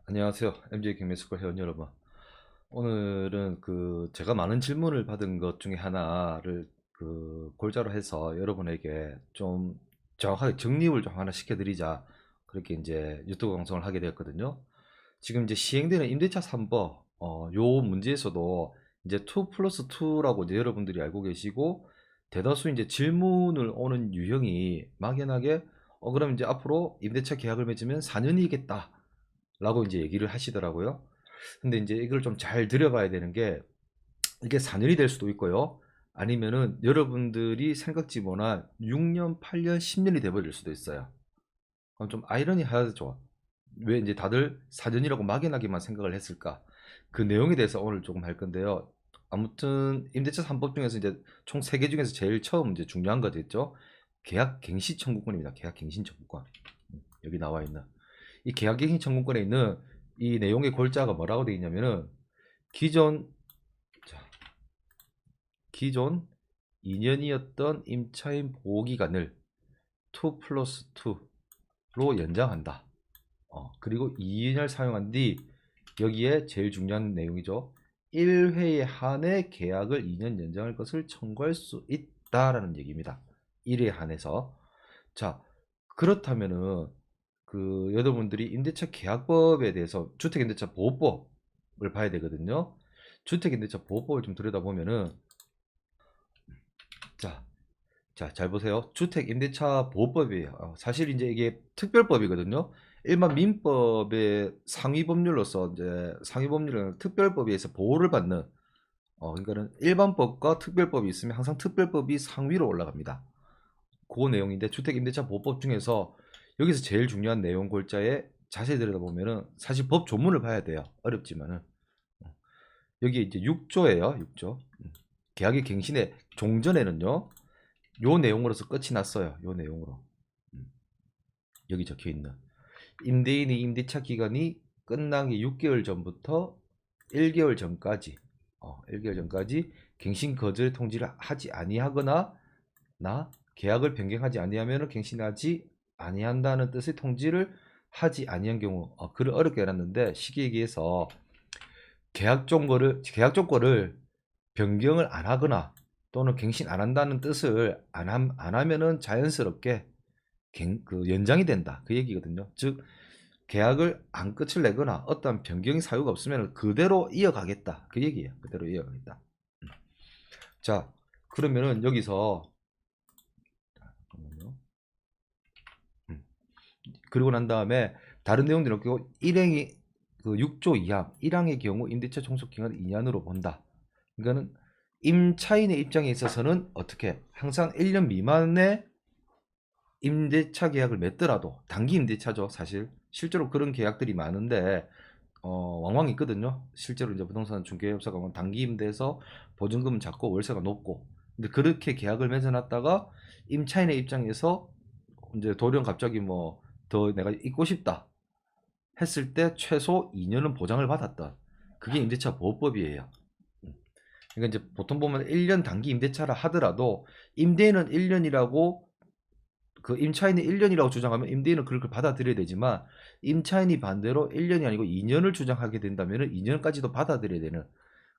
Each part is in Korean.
안녕하세요. MJ 경매스쿨 회원 여러분. 오늘은 제가 많은 질문을 받은 것 중에 하나를 골자로 해서 여러분에게 좀 정확하게 정립을 좀 하나 시켜드리자. 그렇게 이제 유튜브 방송을 하게 되었거든요. 지금 이제 시행되는 임대차 3법, 요 문제에서도 이제 2 플러스 2라고 이제 여러분들이 알고 계시고, 대다수 이제 질문을 오는 유형이 막연하게, 그럼 이제 앞으로 임대차 계약을 맺으면 4년이겠다. 라고 이제 얘기를 하시더라고요. 근데 이제 이걸 좀 잘 들여봐야 되는 게, 이게 4년이 될 수도 있고요. 아니면은 여러분들이 생각지 못한 6년, 8년, 10년이 돼버릴 수도 있어요. 그럼 좀 아이러니하죠. 왜 이제 다들 4년이라고 막연하게만 생각을 했을까? 그 내용에 대해서 오늘 조금 할 건데요. 아무튼 임대차 3법 중에서 이제 총 3개 중에서 제일 처음 이제 중요한 거 됐죠. 계약갱신 청구권입니다. 계약갱신 청구권. 여기 나와 있는 이 계약갱신 청구권에 있는 이 내용의 골자가 뭐라고 되어 있냐면은, 기존 자, 기존 2년이었던 임차인 보호기간을 2 플러스 2로 연장한다. 그리고 2년을 사용한 뒤, 여기에 제일 중요한 내용이죠. 1회에 한해 계약을 2년 연장할 것을 청구할 수 있다라는 얘기입니다. 1회에 한해서. 자, 그렇다면은 여러분들이 임대차 계약법에 대해서 주택임대차 보호법을 봐야 되거든요. 주택임대차 보호법을 좀 들여다보면은, 자, 잘 보세요. 주택임대차 보호법이에요. 사실 이제 이게 특별법이거든요. 일반 민법의 상위 법률로서 이제 상위 법률은 특별법에 의해서 보호를 받는, 그러니까는 일반법과 특별법이 있으면 항상 특별법이 상위로 올라갑니다. 그 내용인데, 주택임대차 보호법 중에서 여기서 제일 중요한 내용 골자에 자세히 들여다보면은 사실 법 조문을 봐야 돼요. 어렵지만은 여기 이제 6조예요. 6조. 계약의 갱신의 종전에는요, 요 내용으로서 끝이 났어요. 요 내용으로. 여기 적혀 있는 임대인의 임대차 기간이 끝나기 6개월 전부터 1개월 전까지 1개월 전까지 갱신 거절 통지를 하지 아니하거나, 계약을 변경하지 아니하면 갱신하지 아니한다는 뜻의 통지를 하지 아니한 경우, 글을 어렵게 해놨는데 쉽게 얘기해서 계약 조건을 변경을 안 하거나 또는 갱신 안 한다는 뜻을 안 하면은 자연스럽게 연장이 된다, 그 얘기거든요. 즉, 계약을 안 끝을 내거나 어떤 변경 사유가 없으면 그대로 이어가겠다, 그 얘기예요. 그대로 이어가겠다. 자, 그러면은 여기서 잠깐만요. 그리고 난 다음에 다른 내용들은 없고, 일행이 6조 2항 1항의 경우 임대차 종속 기간을 2년으로 본다. 그러니까는 임차인의 입장에 있어서는 어떻게, 항상 1년 미만의 임대차 계약을 맺더라도, 단기 임대차죠. 사실 실제로 그런 계약들이 많은데 왕왕 있거든요. 실제로 이제 부동산 중개업소가 보면 단기 임대에서 보증금은 작고 월세가 높고, 근데 그렇게 계약을 맺어놨다가 임차인의 입장에서 이제 돌연 갑자기 뭐 더 내가 있고 싶다 했을 때 최소 2년은 보장을 받았다. 그게 임대차 보호법이에요. 그러니까 이제 보통 보면 1년 단기 임대차라 하더라도 임대인은 1년이라고, 임차인이 1년이라고 주장하면 임대인은 그걸 받아들여야 되지만, 임차인이 반대로 1년이 아니고 2년을 주장하게 된다면 2년까지도 받아들여야 되는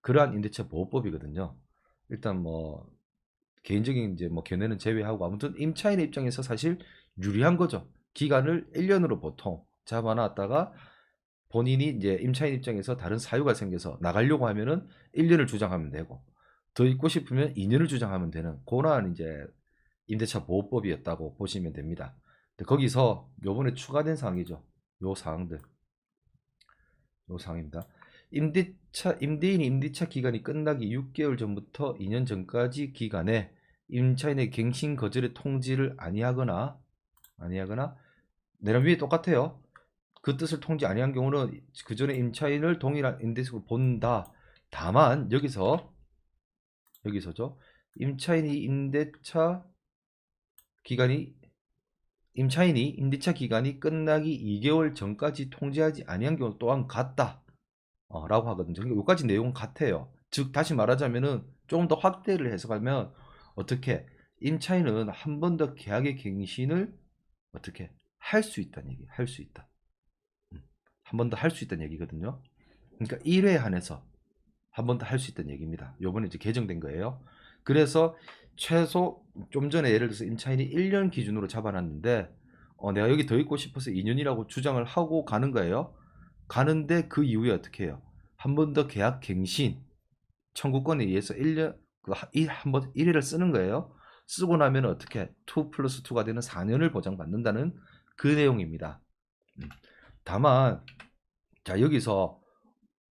그러한 임대차 보호법이거든요. 일단 뭐 개인적인 이제 뭐 견해는 제외하고, 아무튼 임차인의 입장에서 사실 유리한 거죠. 기간을 1년으로 보통 잡아놨다가 본인이 이제 임차인 입장에서 다른 사유가 생겨서 나가려고 하면은 1년을 주장하면 되고, 더 있고 싶으면 2년을 주장하면 되는 그러한 이제 임대차 보호법이었다고 보시면 됩니다. 근데 거기서 요번에 추가된 사항이죠. 요 사항들. 요 사항입니다. 임대인이 임대차 기간이 끝나기 6개월 전부터 2년 전까지 기간에 임차인의 갱신 거절의 통지를 아니하거나 내랑 위에 똑같아요. 그 뜻을 통지 아니한 경우는 그 전에 임차인을 동일한 임대식으로 본다. 다만 여기서죠. 기간이 임대차 기간이 끝나기 2개월 전까지 통지하지 아니한 경우 또한 같다. 라고 하거든요. 그러니까 여기까지 내용은 같아요. 즉 다시 말하자면은 조금 더 확대를 해석하면, 어떻게 임차인은 한 번 더 계약의 갱신을 어떻게 할 수 있다는 얘기, 할 수 있다. 한 번 더 할 수 있다는 얘기거든요. 그러니까 1회에 한해서 한 번 더 할 수 있다는 얘기입니다. 요번에 이제 개정된 거예요. 그래서 최소 좀 전에 예를 들어서 임차인이 1년 기준으로 잡아놨는데 내가 여기 더 있고 싶어서 2년이라고 주장을 하고 가는 거예요. 가는데 그 이후에 어떻게 해요? 한 번 더 계약 갱신 청구권에 의해서 1년 한번 1회를 쓰는 거예요. 쓰고 나면 어떻게 2 플러스 2가 되는 4년을 보장받는다는 그 내용입니다. 다만 자 여기서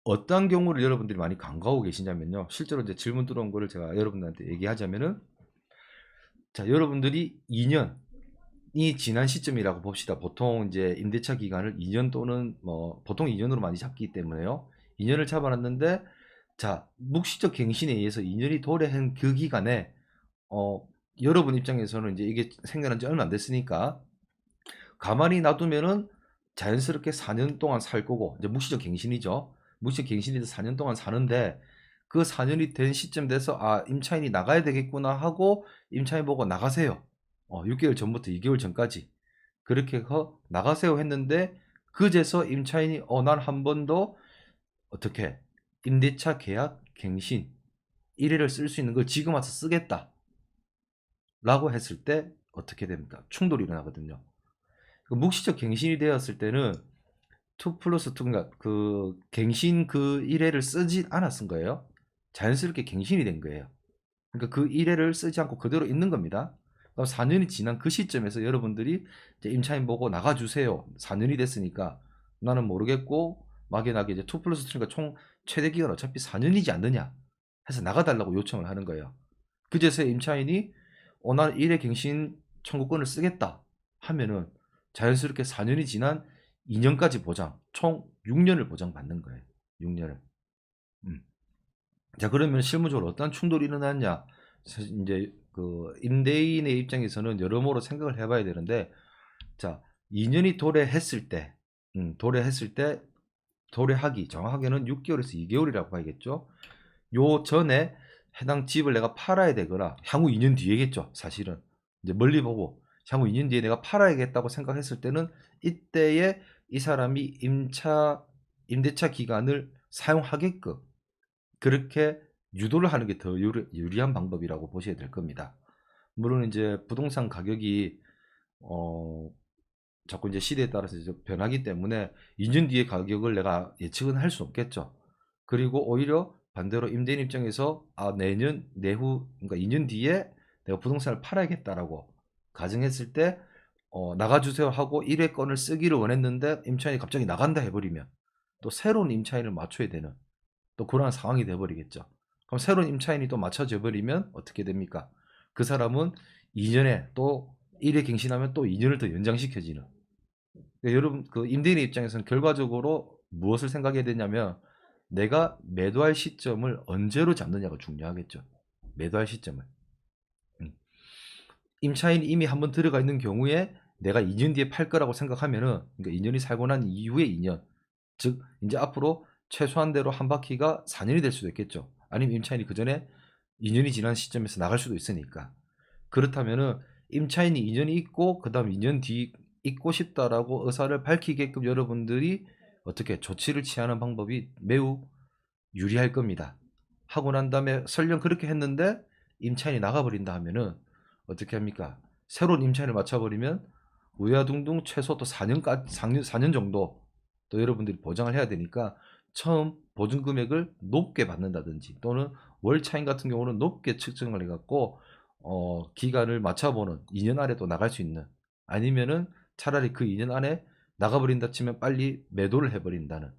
어떤 경우를 여러분들이 많이 간과하고 계시냐면요. 실제로 이제 질문 들어온 거를 제가 여러분들한테 얘기하자면은 자 여러분들이 2년이 지난 시점이라고 봅시다. 보통 이제 임대차 기간을 2년 또는 뭐 보통 2년으로 많이 잡기 때문에요. 2년을 잡아놨는데 자 묵시적 갱신에 의해서 2년이 도래한 그 기간에 여러분 입장에서는 이제 이게 생겨난 지 얼마 안 됐으니까 가만히 놔두면은 자연스럽게 4년 동안 살 거고 이제 묵시적 갱신이죠. 묵시적 갱신이 돼서 4년 동안 사는데 그 4년이 된 시점 돼서 아 임차인이 나가야 되겠구나 하고 임차인 보고 나가세요. 6개월 전부터 2개월 전까지 그렇게 해서 나가세요 했는데 그제서 임차인이 난 한 번 더 어떻게 임대차 계약 갱신 1회를 쓸 수 있는 걸 지금 와서 쓰겠다 라고 했을 때 어떻게 됩니까? 충돌이 일어나거든요. 묵시적 갱신이 되었을 때는 2 플러스 2, 그러니까 그 갱신 그 1회를 쓰지 않았은 거예요. 자연스럽게 갱신이 된 거예요. 그러니까 그 1회를 쓰지 않고 그대로 있는 겁니다. 그럼 4년이 지난 그 시점에서 여러분들이 이제 임차인 보고 나가주세요. 4년이 됐으니까 나는 모르겠고 막연하게 이제 2 플러스 2니까 총 최대 기간 어차피 4년이지 않느냐 해서 나가달라고 요청을 하는 거예요. 그제서 임차인이 나는 1회 갱신 청구권을 쓰겠다 하면은 자연스럽게 4년이 지난 2년까지 보장, 총 6년을 보장받는 거예요. 6년을. 자, 그러면 실무적으로 어떤 충돌이 일어났냐? 사실 이제 그 임대인의 입장에서는 여러모로 생각을 해봐야 되는데, 자, 2년이 도래했을 때, 도래하기 정확하게는 6개월에서 2개월이라고 봐야겠죠. 요 전에 해당 집을 내가 팔아야 되거나 향후 2년 뒤에겠죠. 사실은 이제 멀리 보고 향후 2년 뒤에 내가 팔아야겠다고 생각했을 때는 이때에 이 사람이 임대차 기간을 사용하게끔 그렇게 유도를 하는 게 더 유리한 방법이라고 보셔야 될 겁니다. 물론 이제 부동산 가격이 자꾸 이제 시대에 따라서 이제 변하기 때문에 2년 뒤의 가격을 내가 예측은 할 수 없겠죠. 그리고 오히려 반대로 임대인 입장에서 내년 내후 그러니까 2년 뒤에 내가 부동산을 팔아야겠다라고 가정했을 때 나가주세요 하고 1회권을 쓰기를 원했는데 임차인이 갑자기 나간다 해버리면 또 새로운 임차인을 맞춰야 되는 또 그러한 상황이 돼버리겠죠. 그럼 새로운 임차인이 또 맞춰져 버리면 어떻게 됩니까? 그 사람은 2년에 또 1회 갱신하면 또 2년을 더 연장시켜지는. 그러니까 여러분 그 임대인의 입장에서는 결과적으로 무엇을 생각해야 되냐면 내가 매도할 시점을 언제로 잡느냐가 중요하겠죠. 매도할 시점을. 임차인이 이미 한번 들어가 있는 경우에 내가 2년 뒤에 팔 거라고 생각하면은 그러니까 2년이 살고 난 이후에 2년. 즉 이제 앞으로 최소한대로 한 바퀴가 4년이 될 수도 있겠죠. 아니면 임차인이 그 전에 2년이 지난 시점에서 나갈 수도 있으니까. 그렇다면은 임차인이 2년이 있고 그다음 2년 뒤 있고 싶다라고 의사를 밝히게끔 여러분들이 어떻게 조치를 취하는 방법이 매우 유리할 겁니다. 하고 난 다음에 설령 그렇게 했는데 임차인이 나가버린다 하면은 어떻게 합니까? 새로운 임차인을 맞춰버리면 우야둥둥 최소 또 4년 정도 또 여러분들이 보장을 해야 되니까 처음 보증 금액을 높게 받는다든지 또는 월 차임 같은 경우는 높게 측정을 해갖고 기간을 맞춰보는 2년 안에 또 나갈 수 있는 아니면은 차라리 그 2년 안에 나가버린다 치면 빨리 매도를 해버린다는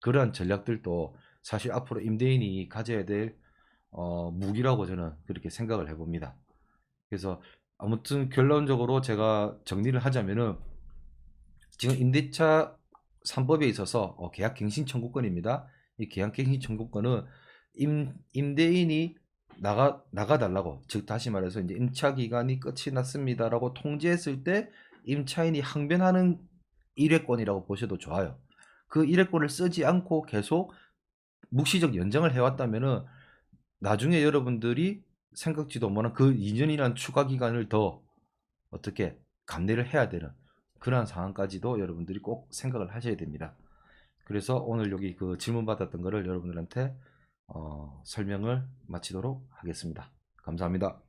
그러한 전략들도 사실 앞으로 임대인이 가져야 될 무기라고 저는 그렇게 생각을 해봅니다. 그래서 아무튼 결론적으로 제가 정리를 하자면은 지금 임대차 3법에 있어서 계약갱신 청구권입니다. 이 계약갱신 청구권은 임대인이 나가달라고 즉 다시 말해서 이제 임차 기간이 끝이 났습니다라고 통지했을 때 임차인이 항변하는 일회권이라고 보셔도 좋아요. 그 일회권을 쓰지 않고 계속 묵시적 연장을 해왔다면은 나중에 여러분들이 생각지도 못한 그 2년이라는 추가 기간을 더 어떻게 감내를 해야 되는 그러한 상황까지도 여러분들이 꼭 생각을 하셔야 됩니다. 그래서 오늘 여기 그 질문 받았던 거를 여러분들한테 설명을 마치도록 하겠습니다. 감사합니다.